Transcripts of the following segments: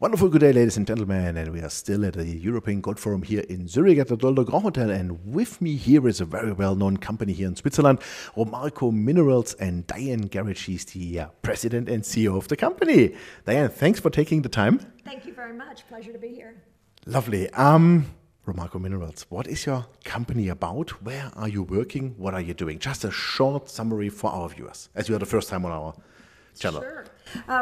Wonderful good day, ladies and gentlemen, and we are still at the European Gold Forum here in Zurich at the Dolder Grand Hotel, and with me here is a very well-known company here in Switzerland, Romarco Minerals, and DianeGarret. She's the president and CEO of the company. Diane, thanks for taking the time. Thank you very much. Pleasure to be here. Lovely. Romarco Minerals, what is your company about? Where are you working? What are you doing? Just a short summary for our viewers, as you are the first time on our channel. Sure.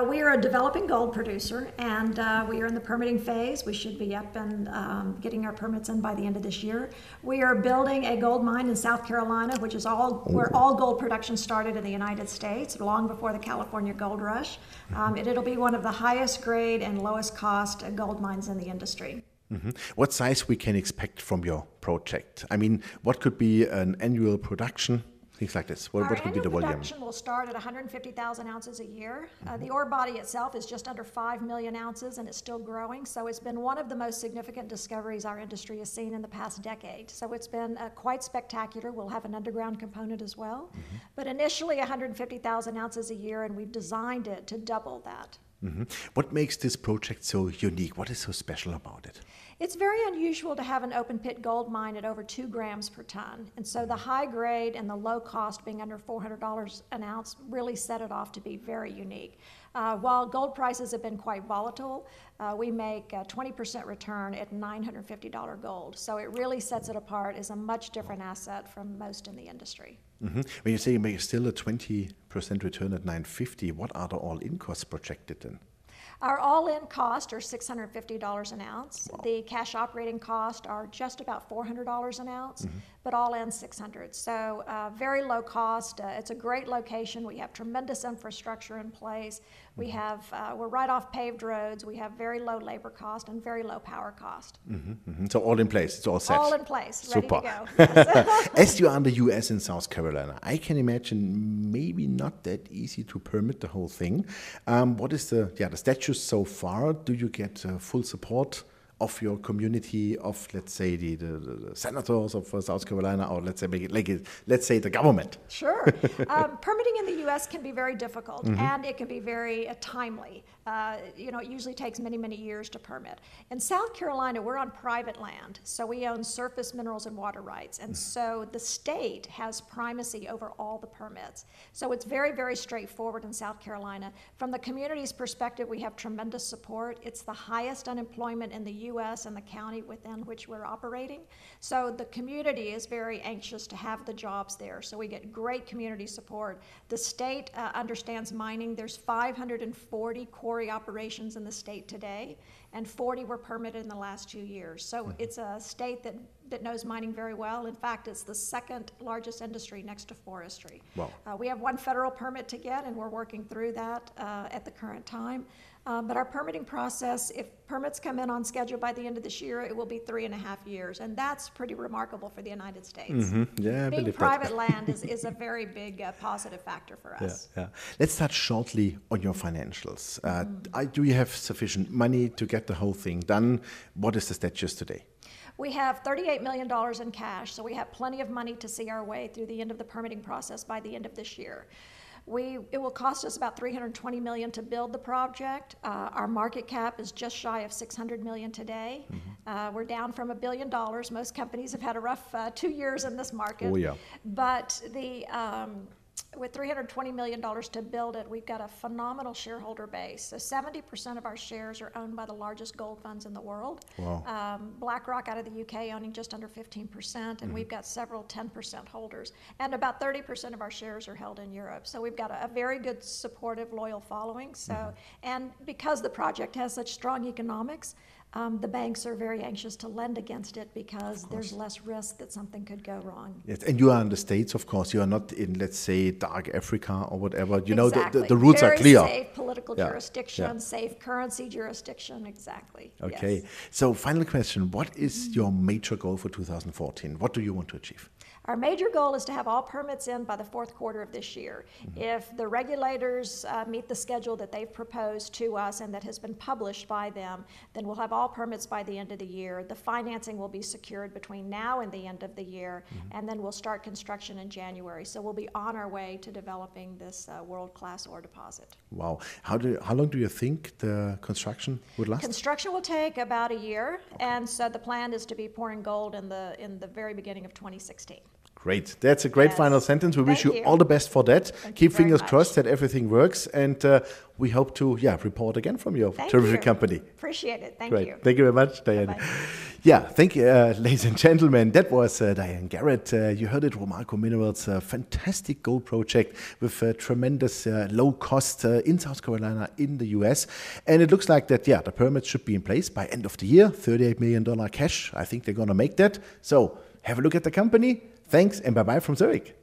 We are a developing gold producer, and we are in the permitting phase. We should be up and getting our permits in by the end of this year. We are building a gold mine in South Carolina, which is where all gold production started in the United States, long before the California gold rush. It'll be one of the highest grade and lowest cost gold mines in the industry. Mm-hmm. What size we can expect from your project? I mean, what could be an annual production? Things like this. What could be the volume? Our annual production will start at 150,000 ounces a year. The ore body itself is just under 5 million ounces, and it's still growing. So it's been one of the most significant discoveries our industry has seen in the past decade. So it's been quite spectacular. We'll have an underground component as well. But initially 150,000 ounces a year, and we've designed it to double that. What makes this project so unique? What is so special about it? It's very unusual to have an open pit gold mine at over 2 grams per ton. And so the high grade and the low cost being under $400 an ounce really set it off to be very unique. While gold prices have been quite volatile, we make a 20% return at $950 gold. So it really sets it apart as a much different asset from most in the industry. When you say you make still a 20% return at $950, what are the all-in costs projected then? Our all-in costs are $650 an ounce. Wow. The cash operating costs are just about $400 an ounce, but all-in $600. So very low cost. It's a great location. We have tremendous infrastructure in place. We have, we're right off paved roads. We have very low labor cost and very low power cost. So all in place, it's all set. All in place, ready Super. to go. Yes. As you are in the US and South Carolina, I can imagine maybe not that easy to permit the whole thing. What is the status so far? Do you get full support of your community, of let's say the senators of South Carolina, or let's say the government? Sure. Permitting in the U.S. can be very difficult, and it can be very timely. It usually takes many, many years to permit. In South Carolina, we're on private land, so we own surface minerals and water rights, and so the state has primacy over all the permits. So it's very, very straightforward in South Carolina. From the community's perspective, we have tremendous support. It's the highest unemployment in the U.S. and the county within which we're operating. So the community is very anxious to have the jobs there. So we get great community support. The state understands mining. There's 540 quarry operations in the state today, and 40 were permitted in the last 2 years. So it's a state that knows mining very well. In fact, it's the second largest industry next to forestry. Wow. We have one federal permit to get, and we're working through that at the current time. But our permitting process, if permits come in on schedule by the end of this year, it will be 3.5 years. And that's pretty remarkable for the United States. Yeah, I Being believe private that. land is a very big positive factor for us. Yeah. Let's touch shortly on your financials. Do you have sufficient money to get the whole thing done? What is the status today? We have $38 million in cash, so we have plenty of money to see our way through the end of the permitting process by the end of this year. It will cost us about $320 million to build the project. Our market cap is just shy of $600 million today. We're down from $1 billion. Most companies have had a rough 2 years in this market. Oh, yeah. But with $320 million to build it, we've got a phenomenal shareholder base. So 70% of our shares are owned by the largest gold funds in the world. Wow. BlackRock out of the UK owning just under 15%, and we've got several 10% holders. And about 30% of our shares are held in Europe. So we've got a very good, supportive, loyal following. So, and because the project has such strong economics, the banks are very anxious to lend against it because there's less risk that something could go wrong. Yes, and you are in the States, of course. You are not in, let's say, dark Africa or whatever. You Exactly. know, the rules are clear. Very safe political jurisdiction, safe currency jurisdiction, exactly. Okay. Yes. So final question. What is your major goal for 2014? What do you want to achieve? Our major goal is to have all permits in by the fourth quarter of this year. If the regulators meet the schedule that they've proposed to us and that has been published by them, then we'll have all permits by the end of the year. The financing will be secured between now and the end of the year, and then we'll start construction in January. So we'll be on our way to developing this world-class ore deposit. Wow. How long do you think the construction would last? Construction will take about a year, and so the plan is to be pouring gold in the very beginning of 2016. Great. That's a great final sentence. We wish you all the best for that. Keep fingers crossed that everything works, and we hope to report again from your terrific company. Appreciate it. Thank Great. you. Thank you very much, Diane. Bye-bye. Thank you, ladies and gentlemen. That was DianeGarret. You heard it, Romarco Minerals, a fantastic gold project with tremendous low cost in South Carolina, in the US. And it looks like that, the permits should be in place by end of the year. $38 million cash. I think they're going to make that. So have a look at the company. Thanks and bye-bye from Zurich.